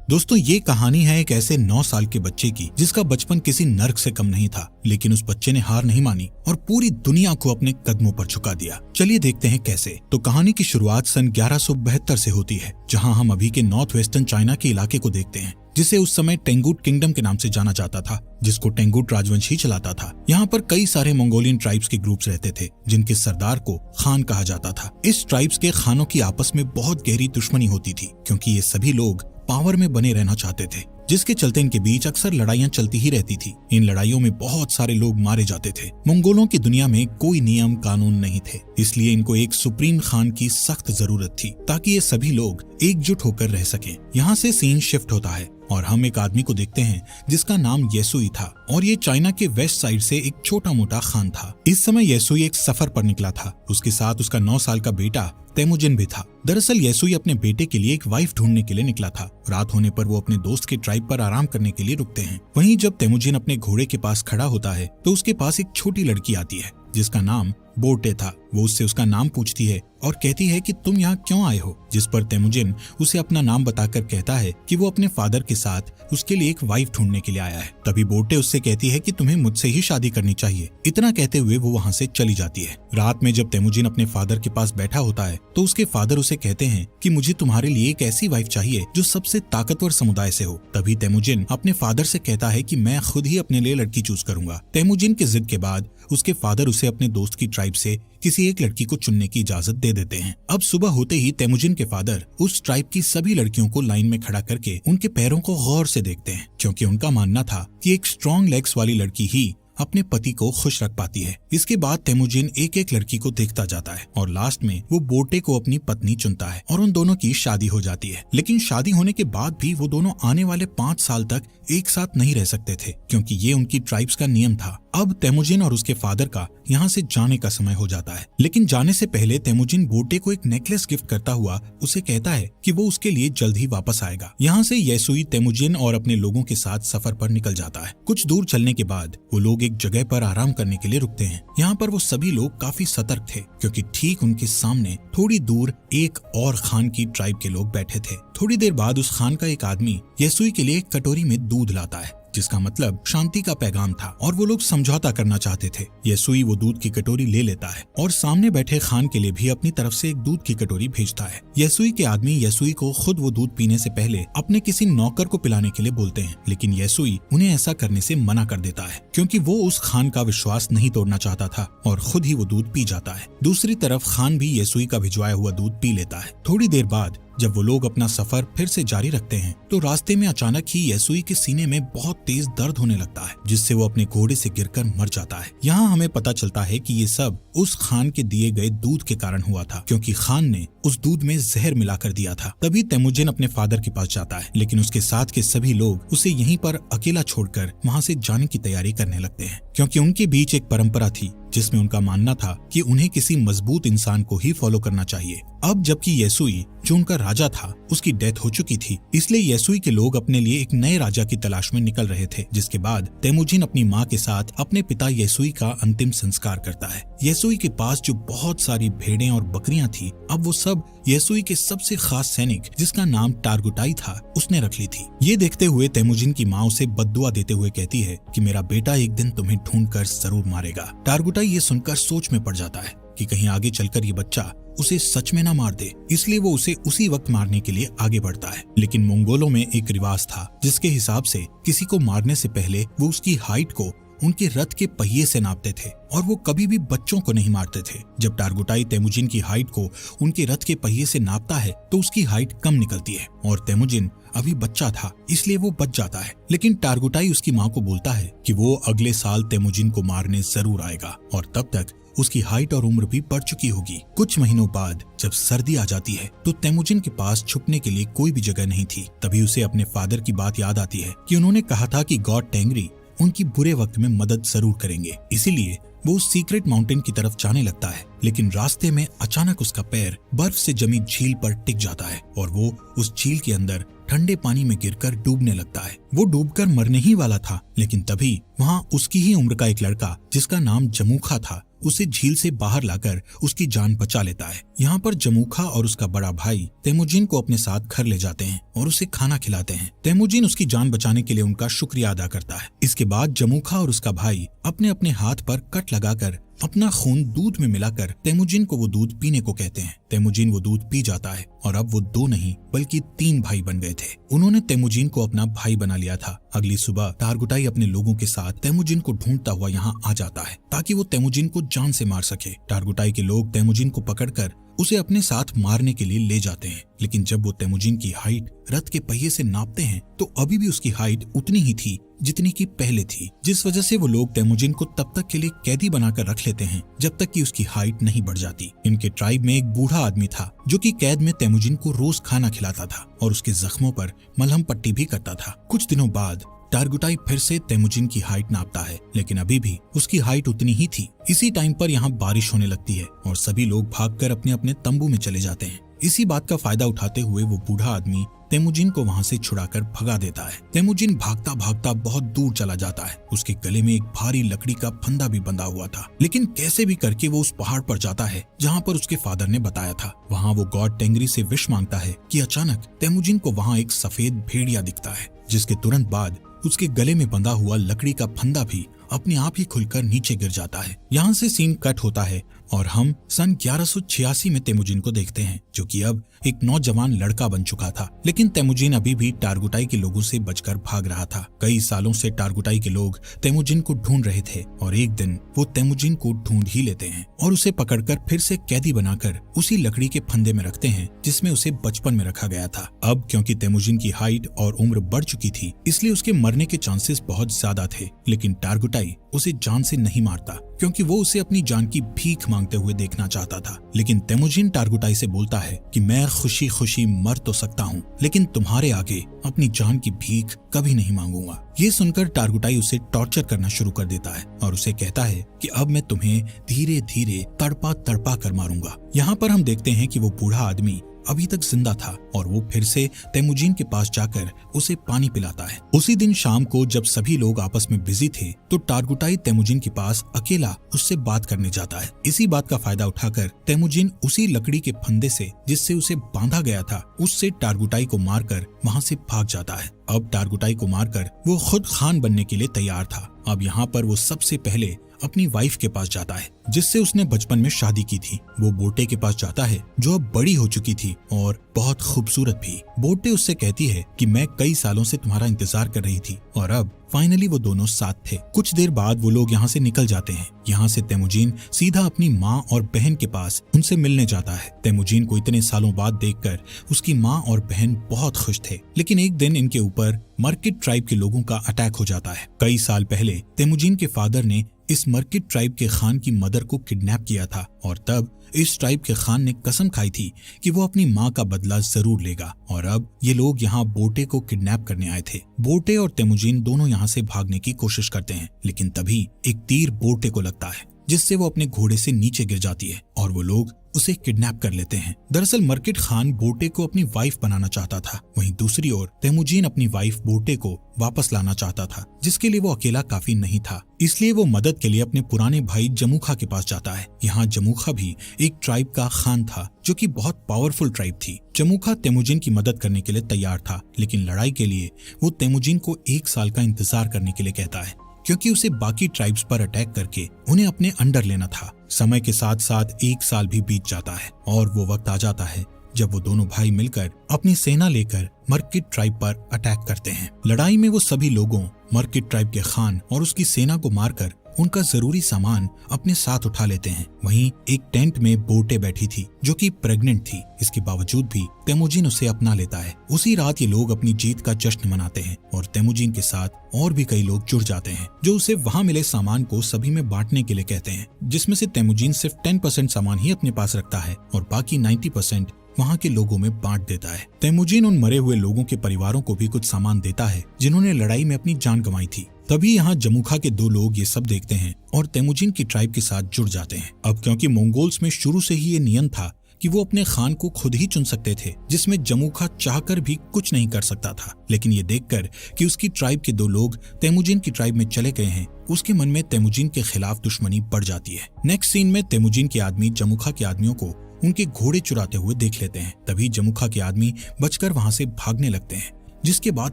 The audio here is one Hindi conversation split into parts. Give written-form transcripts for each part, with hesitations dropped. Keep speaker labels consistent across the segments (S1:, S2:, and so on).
S1: दोस्तों, ये कहानी है एक ऐसे 9 साल के बच्चे की जिसका बचपन किसी नर्क से कम नहीं था, लेकिन उस बच्चे ने हार नहीं मानी और पूरी दुनिया को अपने कदमों पर झुका दिया। चलिए देखते हैं कैसे। तो कहानी की शुरुआत सन 1172 से होती है, जहां हम अभी के नॉर्थ वेस्टर्न चाइना के इलाके को देखते हैं, जिसे उस समय टेंगुट किंगडम के नाम से जाना जाता था, जिसको टेंगुट राजवंश ही चलाता था। यहाँ पर कई सारे मंगोलियन ट्राइब्स के ग्रुप्स रहते थे, जिनके सरदार को खान कहा जाता था। इस ट्राइब्स के खानों की आपस में बहुत गहरी दुश्मनी होती थी, क्योंकि ये सभी लोग पावर में बने रहना चाहते थे, जिसके चलते इनके बीच अक्सर लड़ाइयां चलती ही रहती थी। इन लड़ाइयों में बहुत सारे लोग मारे जाते थे। मंगोलों की दुनिया में कोई नियम कानून नहीं थे, इसलिए इनको एक सुप्रीम खान की सख्त जरूरत थी, ताकि ये सभी लोग एकजुट होकर रह सकें। यहाँ से सीन शिफ्ट होता है और हम एक आदमी को देखते हैं जिसका नाम येसुई था, और ये चाइना के वेस्ट साइड से एक छोटा मोटा खान था। इस समय येसुई एक सफर पर निकला था। उसके साथ उसका 9 साल का बेटा तेमुजिन भी था। दरअसल येसुई अपने बेटे के लिए एक वाइफ ढूंढने के लिए निकला था। रात होने पर वो अपने दोस्त के ट्राइब पर आराम करने के लिए रुकते हैं। वहीं जब तेमुजिन अपने घोड़े के पास खड़ा होता है तो उसके पास एक छोटी लड़की आती है जिसका नाम बोटे था। वो उससे उसका नाम पूछती है और कहती है कि तुम यहाँ क्यों आए हो, जिस पर तेमुजिन उसे अपना नाम बताकर कहता है कि वो अपने फादर के साथ उसके लिए एक वाइफ ढूंढने के लिए आया है। तभी बोटे उससे कहती है कि तुम्हें मुझसे ही शादी करनी चाहिए। इतना कहते हुए वो वहाँ से चली जाती है। रात में जब तेमुजिन अपने फादर के पास बैठा होता है तो उसके फादर उसे कहते हैं कि मुझे तुम्हारे लिए एक ऐसी वाइफ चाहिए जो सबसे ताकतवर समुदाय से हो। तभी तेमुजिन अपने फादर से कहता है कि मैं खुद ही अपने लिए लड़की चूज करूंगा। तेमुजिन की जिद के बाद उसके फादर उसे अपने दोस्त की ट्राइब से किसी एक लड़की को चुनने की इजाजत दे देते हैं। अब सुबह होते ही तेमुजिन के फादर उस ट्राइब की सभी लड़कियों को लाइन में खड़ा करके उनके पैरों को गौर से देखते हैं, क्योंकि उनका मानना था कि एक स्ट्रॉन्ग लेग्स वाली लड़की ही अपने पति को खुश रख पाती है। इसके बाद तेमुजिन एक एक लड़की को देखता जाता है और लास्ट में वो बोटे को अपनी पत्नी चुनता है और उन दोनों की शादी हो जाती है। लेकिन शादी होने के बाद भी वो दोनों आने वाले 5 साल तक एक साथ नहीं रह सकते थे, क्योंकि ये उनकी ट्राइब्स का नियम था। अब तेमुजिन और उसके फादर का यहाँ से जाने का समय हो जाता है, लेकिन जाने से पहले तेमुजिन बोटे को एक नेकलेस गिफ्ट करता हुआ उसे कहता है कि वो उसके लिए जल्द ही वापस आएगा। यहाँ से येसुई तेमुजिन और अपने लोगों के साथ सफर पर निकल जाता है। कुछ दूर चलने के बाद वो लोग एक जगह पर आराम करने के लिए रुकते हैं। यहाँ पर वो सभी लोग काफी सतर्क थे, क्योंकि ठीक उनके सामने थोड़ी दूर एक और खान की ट्राइब के लोग बैठे थे। थोड़ी देर बाद उस खान का एक आदमी येसुई के लिए एक कटोरी में दूध लाता है, जिसका मतलब शांति का पैगाम था, और वो लोग समझौता करना चाहते थे। येसुई वो दूध की कटोरी ले लेता है और सामने बैठे खान के लिए भी अपनी तरफ से एक दूध की कटोरी भेजता है। येसुई के आदमी येसुई को खुद वो दूध पीने से पहले अपने किसी नौकर को पिलाने के लिए बोलते हैं, लेकिन येसुई उन्हें ऐसा करने से मना कर देता है, क्योंकि वो उस खान का विश्वास नहीं तोड़ना चाहता था और खुद ही वो दूध पी जाता है। दूसरी तरफ खान भी येसुई का भिजवाया हुआ दूध पी लेता है। थोड़ी देर बाद जब वो लोग अपना सफर फिर से जारी रखते हैं तो रास्ते में अचानक ही येसुई के सीने में बहुत तेज दर्द होने लगता है, जिससे वो अपने घोड़े से गिरकर मर जाता है। यहाँ हमें पता चलता है कि ये सब उस खान के दिए गए दूध के कारण हुआ था, क्योंकि खान ने उस दूध में जहर मिलाकर दिया था। तभी तेमुजिन अपने फादर के पास जाता है, लेकिन उसके साथ के सभी लोग उसे यहीं पर अकेला छोड़कर वहाँ से जाने की तैयारी करने लगते हैं, क्योंकि उनके बीच एक परंपरा थी जिसमें उनका मानना था कि उन्हें किसी मजबूत इंसान को ही फॉलो करना चाहिए। अब जबकि येसुई जो उनका राजा था उसकी डेथ हो चुकी थी, इसलिए येसुई के लोग अपने लिए एक नए राजा की तलाश में निकल रहे थे, जिसके बाद तेमुजिन अपनी माँ के साथ अपने पिता येसुई का अंतिम संस्कार करता है। येसुई के पास जो बहुत सारी भेड़ें और बकरियां थी, अब वो सब येसुई के सबसे खास सैनिक जिसका नाम टारगुटाई था उसने रख ली थी। ये देखते हुए तेमुजिन की माँ उसे बद्दुआ देते हुए कहती है कि मेरा बेटा एक दिन तुम्हें ढूंढकर जरूर मारेगा। टारगुटाई ये सुनकर सोच में पड़ जाता है कि कहीं आगे चलकर ये बच्चा उसे सच में ना मार दे, इसलिए वो उसे उसी वक्त मारने के लिए आगे बढ़ता है। लेकिन मंगोलों में एक रिवाज था जिसके हिसाब से किसी को मारने से पहले वो उसकी हाइट को उनके रथ के पहिए से नापते थे, और वो कभी भी बच्चों को नहीं मारते थे। जब टारगुटाई तेमुजिन की हाइट को उनके रथ के पहिए से नापता है तो उसकी हाइट कम निकलती है, और तेमुजिन अभी बच्चा था इसलिए वो बच जाता है। लेकिन टारगुटाई उसकी माँ को बोलता है कि वो अगले साल तेमुजिन को मारने जरूर आएगा, और तब तक उसकी हाइट और उम्र भी बढ़ चुकी होगी। कुछ महीनों बाद जब सर्दी आ जाती है तो तेमुजिन के पास छुपने के लिए कोई भी जगह नहीं थी। तभी उसे अपने फादर की बात याद आती है कि उन्होंने कहा था कि गॉड टेंगरी उनकी बुरे वक्त में मदद जरूर करेंगे। इसीलिए वो उस सीक्रेट माउंटेन की तरफ जाने लगता है, लेकिन रास्ते में अचानक उसका पैर बर्फ से जमी झील पर टिक जाता है और वो उस झील के अंदर ठंडे पानी में गिरकर डूबने लगता है। वो डूबकर मरने ही वाला था, लेकिन तभी वहाँ उसकी ही उम्र का एक लड़का जिसका नाम जमूखा था उसे झील से बाहर लाकर उसकी जान बचा लेता है। यहाँ पर जमूखा और उसका बड़ा भाई तेमुजिन को अपने साथ घर ले जाते हैं और उसे खाना खिलाते हैं। तेमुजिन उसकी जान बचाने के लिए उनका शुक्रिया अदा करता है। इसके बाद जमूखा और उसका भाई अपने अपने हाथ पर कट लगाकर अपना खून दूध में मिलाकर तेमुजिन को वो दूध पीने को कहते हैं। तेमुजिन वो दूध पी जाता है और अब वो 2 नहीं बल्कि 3 भाई बन गए थे। उन्होंने तेमुजिन को अपना भाई बना लिया था। अगली सुबह टारगुटाई अपने लोगों के साथ तेमुजिन को ढूंढता हुआ यहाँ आ जाता है ताकि वो तेमुजिन को जान से मार सके। टारगुटाई के लोग तेमुजिन को पकड़कर उसे अपने साथ मारने के लिए ले जाते हैं, लेकिन जब वो तेमुजिन की हाइट रथ के पहिए से नापते हैं तो अभी भी उसकी हाइट उतनी ही थी जितनी की पहले थी, जिस वजह से वो लोग तेमुजिन को तब तक के लिए कैदी बनाकर रख लेते हैं जब तक कि उसकी हाइट नहीं बढ़ जाती। इनके ट्राइब में एक बूढ़ा आदमी था जो कि कैद में तेमुजिन को रोज खाना खिलाता था और उसके जख्मों पर मलहम पट्टी भी करता था। कुछ दिनों बाद टारगुटाई फिर से तेमुजिन की हाइट नापता है, लेकिन अभी भी उसकी हाइट उतनी ही थी। इसी टाइम पर यहाँ बारिश होने लगती है और सभी लोग भागकर अपने अपने तंबू में चले जाते हैं। इसी बात का फायदा उठाते हुए वो बूढ़ा आदमी तेमुजिन को वहाँ से छुड़ाकर भगा देता है। तेमुजिन भागता भागता बहुत दूर चला जाता है। उसके गले में एक भारी लकड़ी का फंदा भी बंधा हुआ था, लेकिन कैसे भी करके वो उस पहाड़ पर जाता है जहाँ पर उसके फादर ने बताया था। वहाँ वो गॉड टेंगरी से विश मांगता है कि अचानक तेमुजिन को वहाँ एक सफेद भेड़िया दिखता है, जिसके तुरंत बाद उसके गले में बंधा हुआ लकड़ी का फंदा भी अपने आप ही खुलकर नीचे गिर जाता है। यहाँ से सीन कट होता है और हम सन 1186 में तेमुजिन को देखते हैं, जो कि अब एक नौजवान लड़का बन चुका था। लेकिन तेमुजिन अभी भी टारगुटाई के लोगों से बचकर भाग रहा था। कई सालों से टारगुटाई के लोग तेमुजिन को ढूंढ रहे थे और एक दिन वो तेमुजिन को ढूंढ ही लेते हैं और उसे पकड़कर फिर से कैदी बनाकर उसी लकड़ी के फंदे में रखते हैं जिसमें उसे बचपन में रखा गया था। अब क्योंकि तेमुजिन की हाइट और उम्र बढ़ चुकी थी, इसलिए उसके मरने के चांसेस बहुत ज्यादा थे। लेकिन टारगुटाई उसे जान से नहीं मारता क्योंकि वो उसे अपनी जान की भीख मांगते हुए देखना चाहता था। लेकिन तेमुजिन टारगुटाई से बोलता है कि मैं खुशी खुशी मर तो सकता हूँ, लेकिन तुम्हारे आगे अपनी जान की भीख कभी नहीं मांगूंगा। ये सुनकर टारगुटाई उसे टॉर्चर करना शुरू कर देता है और उसे कहता है कि अब मैं तुम्हें धीरे धीरे तड़पा तड़पा कर मारूंगा। यहाँ पर हम देखते हैं कि वो बूढ़ा आदमी अभी तक जिंदा था और वो फिर से तेमुजिन के पास जाकर उसे पानी पिलाता है। उसी दिन शाम को जब सभी लोग आपस में बिजी थे तो टारगुटाई तेमुजिन के पास अकेला उससे बात करने जाता है। इसी बात का फायदा उठाकर तेमुजिन उसी लकड़ी के फंदे से जिससे उसे बांधा गया था उससे टारगुटाई को मारकर वहाँ से भाग जाता है। अब टारगुटाई को मारकर वो खुद खान बनने के लिए तैयार था। अब यहाँ पर वो सबसे पहले अपनी वाइफ के पास जाता है जिससे उसने बचपन में शादी की थी। वो बोटे के पास जाता है जो अब बड़ी हो चुकी थी और बहुत खूबसूरत भी। बोटे उससे कहती है कि मैं कई सालों से तुम्हारा इंतजार कर रही थी और अब फाइनली वो दोनों साथ थे। कुछ देर बाद वो लोग यहाँ से निकल जाते हैं। यहाँ से तेमुजिन सीधा अपनी माँ और बहन के पास उनसे मिलने जाता है। तेमुजिन को इतने सालों बाद देखकर उसकी माँ और बहन बहुत खुश थे, लेकिन एक दिन इनके ऊपर मर्किट ट्राइब के लोगों का अटैक हो जाता है। कई साल पहले तेमुजिन के फादर ने इस मर्किट ट्राइब के खान की मदर को किडनैप किया था और तब इस ट्राइब के खान ने कसम खाई थी कि वो अपनी माँ का बदला जरूर लेगा। और अब ये लोग यहाँ बोटे को किडनैप करने आए थे। बोटे और तेमुजिन दोनों यहाँ से भागने की कोशिश करते हैं, लेकिन तभी एक तीर बोटे को लगता है जिससे वो अपने घोड़े से नीचे गिर जाती है और वो लोग उसे किडनैप कर लेते हैं। दरअसल मर्किट खान बोटे को अपनी वाइफ बनाना चाहता था, वहीं दूसरी ओर तेमुजिन अपनी वाइफ बोटे को वापस लाना चाहता था, जिसके लिए वो अकेला काफी नहीं था। इसलिए वो मदद के लिए अपने पुराने भाई जमूखा के पास जाता है। यहाँ जमूखा भी एक ट्राइब का खान था जो कि बहुत पावरफुल ट्राइब थी। जमूखा तेमुजिन की मदद करने के लिए तैयार था, लेकिन लड़ाई के लिए वो तेमुजिन को 1 साल का इंतजार करने के लिए कहता है क्योंकि उसे बाकी ट्राइब्स पर अटैक करके उन्हें अपने अंडर लेना था। समय के साथ साथ 1 साल भी बीत जाता है और वो वक्त आ जाता है जब वो दोनों भाई मिलकर अपनी सेना लेकर मर्किट ट्राइब पर अटैक करते हैं। लड़ाई में वो सभी लोगों मर्किट ट्राइब के खान और उसकी सेना को मारकर उनका जरूरी सामान अपने साथ उठा लेते हैं। वहीं एक टेंट में बोटे बैठी थी जो कि प्रेग्नेंट थी। इसके बावजूद भी तेमुजिन उसे अपना लेता है। उसी रात ये लोग अपनी जीत का जश्न मनाते हैं और तेमुजिन के साथ और भी कई लोग जुड़ जाते हैं जो उसे वहाँ मिले सामान को सभी में बांटने के लिए कहते हैं, जिसमें से तेमुजिन सिर्फ 10% सामान ही अपने पास रखता है और बाकी 90% वहाँ के लोगों में बांट देता है। तेमुजिन उन मरे हुए लोगों के परिवारों को भी कुछ सामान देता है जिन्होंने लड़ाई में अपनी जान गंवाई थी। तभी यहाँ जमूखा के 2 लोग ये सब देखते हैं और तेमुजिन की ट्राइब के साथ जुड़ जाते हैं। अब क्योंकि मंगोल्स में शुरू से ही ये नियम था कि वो अपने खान को खुद ही चुन सकते थे, जिसमें जमूखा चाहकर भी कुछ नहीं कर सकता था। लेकिन ये देखकर कि उसकी ट्राइब के 2 लोग तेमुजिन की ट्राइब में चले गए हैं, उसके मन में तेमुजिन के खिलाफ दुश्मनी बढ़ जाती है। नेक्स्ट सीन में तेमुजिन के आदमी जमूखा के आदमियों को उनके घोड़े चुराते हुए देख लेते हैं। तभी जमूखा के आदमी बचकर वहां से भागने लगते हैं, जिसके बाद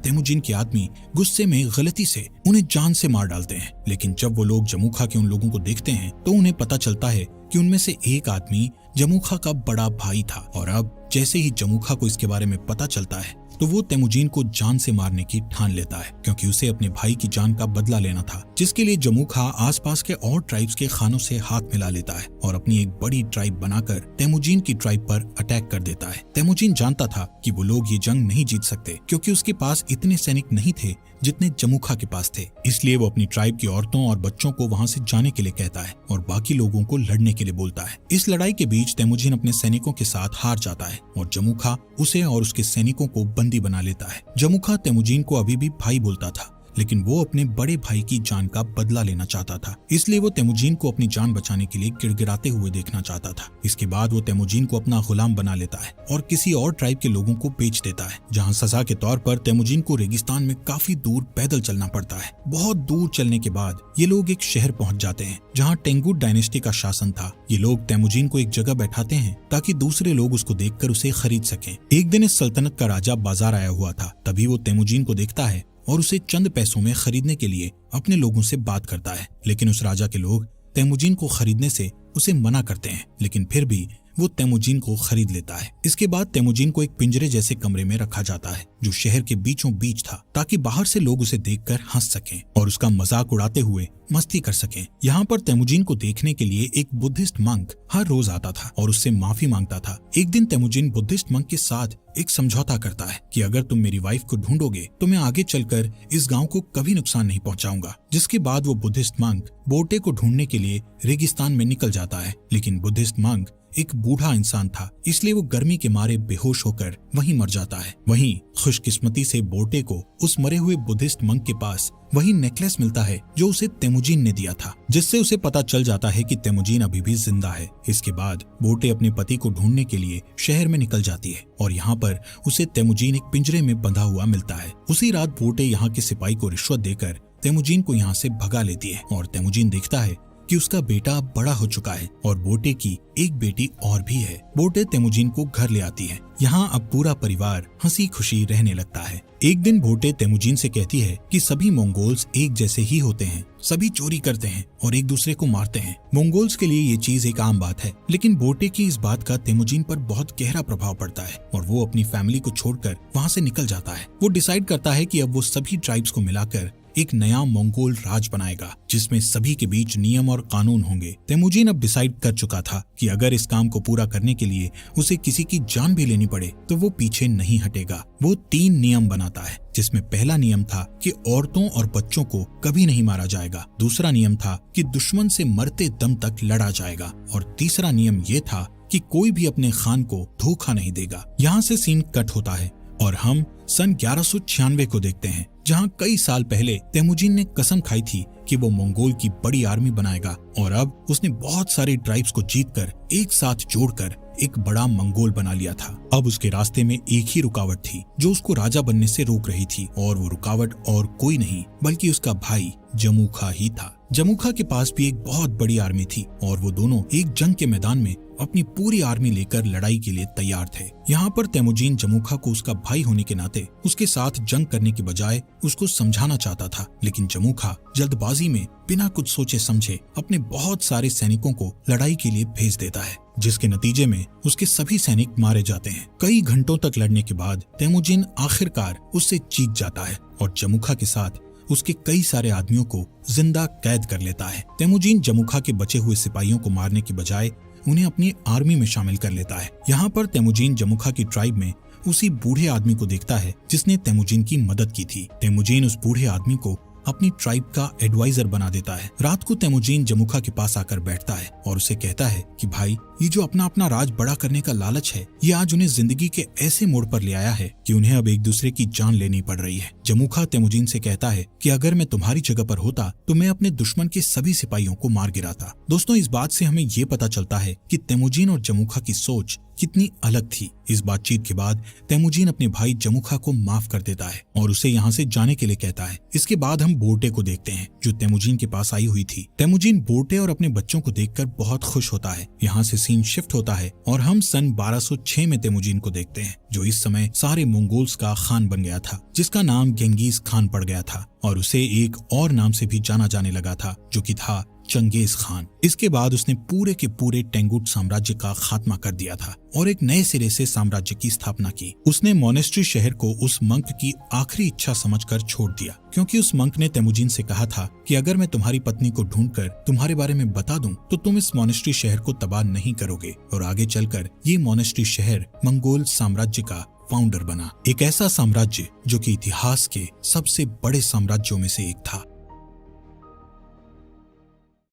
S1: तेमुजिन के आदमी गुस्से में गलती से उन्हें जान से मार डालते हैं। लेकिन जब वो लोग जमूखा के उन लोगों को देखते हैं तो उन्हें पता चलता है कि उनमें से एक आदमी जमूखा का बड़ा भाई था। और अब जैसे ही जमूखा को इसके बारे में पता चलता है तो वो तेमुजिन को जान से मारने की ठान लेता है, क्योंकि उसे अपने भाई की जान का बदला लेना था, जिसके लिए जमूखा आसपास के और ट्राइब्स के खानों से हाथ मिला लेता है और अपनी एक बड़ी ट्राइब बनाकर तेमुजिन की ट्राइब पर अटैक कर देता है। तेमुजिन जानता था कि वो लोग ये जंग नहीं जीत सकते, क्योंकि उसके पास इतने सैनिक नहीं थे जितने जमूखा के पास थे। इसलिए वो अपनी ट्राइब की औरतों और बच्चों को वहां से जाने के लिए कहता है और बाकी लोगों को लड़ने के लिए बोलता है। इस लड़ाई के बीच तेमुजिन अपने सैनिकों के साथ हार जाता है और जमूखा उसे और उसके सैनिकों को बंदी बना लेता है। जमूखा तेमुजिन को अभी भी भाई बोलता था, लेकिन वो अपने बड़े भाई की जान का बदला लेना चाहता था। इसलिए वो तेमुजिन को अपनी जान बचाने के लिए गिड़गिड़ाते हुए देखना चाहता था। इसके बाद वो तेमुजिन को अपना गुलाम बना लेता है और किसी और ट्राइब के लोगों को बेच देता है, जहां सजा के तौर पर तेमुजिन को रेगिस्तान में काफी दूर पैदल चलना पड़ता है। बहुत दूर चलने के बाद ये लोग एक शहर पहुंच जाते हैं जहां टेंगुट डायनेस्टी का शासन था। ये लोग तेमुजिन को एक जगह बैठाते हैं ताकि दूसरे लोग उसको देखकर उसे खरीद सकें। एक दिन इस सल्तनत का राजा बाजार आया हुआ था। तभी वो तेमुजिन को देखता है और उसे चंद पैसों में खरीदने के लिए अपने लोगों से बात करता है। लेकिन उस राजा के लोग तेमुजिन को खरीदने से उसे मना करते हैं, लेकिन फिर भी वो तेमुजिन को खरीद लेता है। इसके बाद तेमुजिन को एक पिंजरे जैसे कमरे में रखा जाता है जो शहर के बीचों बीच था, ताकि बाहर से लोग उसे देखकर हंस सकें और उसका मजाक उड़ाते हुए मस्ती कर सकें। यहाँ पर तेमुजिन को देखने के लिए एक बुद्धिस्ट मंक हर रोज आता था और उससे माफी मांगता था। एक दिन तेमुजिन बुद्धिस्ट मंक के साथ एक समझौता करता है कि अगर तुम मेरी वाइफ को ढूंढोगे तो मैं आगे चलकर इस गांव को कभी नुकसान नहीं पहुंचाऊंगा। जिसके बाद वो बुद्धिस्ट मंक बोटे को ढूंढने के लिए रेगिस्तान में निकल जाता है। लेकिन बुद्धिस्ट मंक एक बूढ़ा इंसान था, इसलिए वो गर्मी के मारे बेहोश होकर वहीं मर जाता है। वहीं खुशकिस्मती से बोटे को उस मरे हुए बुद्धिस्ट मंक के पास वही नेकलेस मिलता है जो उसे तेमुजिन ने दिया था, जिससे उसे पता चल जाता है कि तेमुजिन अभी भी जिंदा है। इसके बाद बोटे अपने पति को ढूंढने के लिए शहर में निकल जाती है और यहाँ पर उसे तेमुजिन एक पिंजरे में बंधा हुआ मिलता है। उसी रात बोटे यहाँ के सिपाही को रिश्वत देकर तेमुजिन को यहाँ से भगा लेती है और तेमुजिन देखता है कि उसका बेटा अब बड़ा हो चुका है और बोटे की एक बेटी और भी है। बोटे तेमुजिन को घर ले आती है। यहाँ अब पूरा परिवार हंसी खुशी रहने लगता है। एक दिन बोटे तेमुजिन से कहती है कि सभी मंगोल्स एक जैसे ही होते हैं, सभी चोरी करते हैं और एक दूसरे को मारते हैं। मंगोल्स के लिए ये चीज एक आम बात है। लेकिन बोटे की इस बात का तेमुजिन पर बहुत गहरा प्रभाव पड़ता है और वो अपनी फैमिली को छोड़कर वहाँ से निकल जाता है। वो डिसाइड करता है कि अब वो सभी ट्राइब्स को मिलाकर एक नया मंगोल राज बनाएगा, जिसमें सभी के बीच नियम और कानून होंगे। तेमुजिन अब डिसाइड कर चुका था कि अगर इस काम को पूरा करने के लिए उसे किसी की जान भी लेनी पड़े तो वो पीछे नहीं हटेगा। वो 3 नियम बनाता है, जिसमें पहला नियम था कि औरतों और बच्चों को कभी नहीं मारा जाएगा। दूसरा नियम था कि दुश्मन से मरते दम तक लड़ा जाएगा और तीसरा नियम ये था कि कोई भी अपने खान को धोखा नहीं देगा। यहाँ से सीन कट होता है और हम सन 1196 को देखते हैं, जहां कई साल पहले तेमुजिन ने कसम खाई थी कि वो मंगोल की बड़ी आर्मी बनाएगा और अब उसने बहुत सारे ट्राइब्स को जीतकर एक साथ जोड़कर एक बड़ा मंगोल बना लिया था। अब उसके रास्ते में एक ही रुकावट थी जो उसको राजा बनने से रोक रही थी, और वो रुकावट और कोई नहीं बल्कि उसका भाई जमूखा ही था। जमूखा के पास भी एक बहुत बड़ी आर्मी थी और वो दोनों एक जंग के मैदान में अपनी पूरी आर्मी लेकर लड़ाई के लिए तैयार थे। यहाँ पर तेमुजिन जमूखा को उसका भाई होने के नाते उसके साथ जंग करने के बजाय उसको समझाना चाहता था, लेकिन जमूखा जल्दबाजी में बिना कुछ सोचे समझे अपने बहुत सारे सैनिकों को लड़ाई के लिए भेज देता है, जिसके नतीजे में उसके सभी सैनिक मारे जाते हैं। कई घंटों तक लड़ने के बाद तेमुजिन आखिरकार उससे जीत जाता है और जमूखा के साथ उसके कई सारे आदमियों को जिंदा कैद कर लेता है। तेमुजिन जमूखा के बचे हुए सिपाहियों को मारने के बजाय उन्हें अपनी आर्मी में शामिल कर लेता है। यहाँ पर तेमुजिन जमूखा की ट्राइब में उसी बूढ़े आदमी को देखता है जिसने तेमुजिन की मदद की थी। तेमुजिन उस बूढ़े आदमी को अपनी ट्राइब का एडवाइजर बना देता है। रात को तेमुजिन जमूखा के पास आकर बैठता है और उसे कहता है कि भाई, ये जो अपना अपना राज बड़ा करने का लालच है, ये आज उन्हें जिंदगी के ऐसे मोड़ पर ले आया है कि उन्हें अब एक दूसरे की जान लेनी पड़ रही है। जमुखा तेमुजीन से कहता है कि अगर मैं तुम्हारी जगह पर होता तो मैं अपने दुश्मन के सभी सिपाहियों को मार गिराता। दोस्तों, इस बात से हमें ये पता चलता है कि तेमुजीन और जमुखा की सोच कितनी अलग थी। इस बातचीत के बाद तेमुजीन अपने भाई जमुखा को माफ कर देता है और उसे यहाँ से जाने के लिए कहता है। इसके बाद हम बोर्टे को देखते हैं जो तेमुजीन के पास आई हुई थी। तेमुजीन बोर्टे और अपने बच्चों को देखकर बहुत खुश होता है। यहाँ से सीन शिफ्ट होता है और हम सन 1206 में तेमुजीन को देखते हैं, जो इस समय सारे मंगोल्स का खान बन गया था, जिसका नाम गेंगीज खान पड़ गया था और उसे एक और नाम से भी जाना जाने लगा था, जो कि था चंगेज खान। इसके बाद उसने पूरे के पूरे टेंगुट साम्राज्य का खात्मा कर दिया था और एक नए सिरे से साम्राज्य की स्थापना की। उसने मोनेस्ट्री शहर को उस मंक की आखिरी इच्छा समझकर छोड़ दिया, क्योंकि उस मंक ने तेमुजीन से कहा था कि अगर मैं तुम्हारी पत्नी को ढूंढकर तुम्हारे बारे में बता दूं तो तुम इस मोनेस्ट्री शहर को तबाह नहीं करोगे। और आगे चलकर ये मोनेस्ट्री शहर मंगोल साम्राज्य का फाउंडर बना, एक ऐसा साम्राज्य जो कि इतिहास के सबसे बड़े साम्राज्यों में से एक था।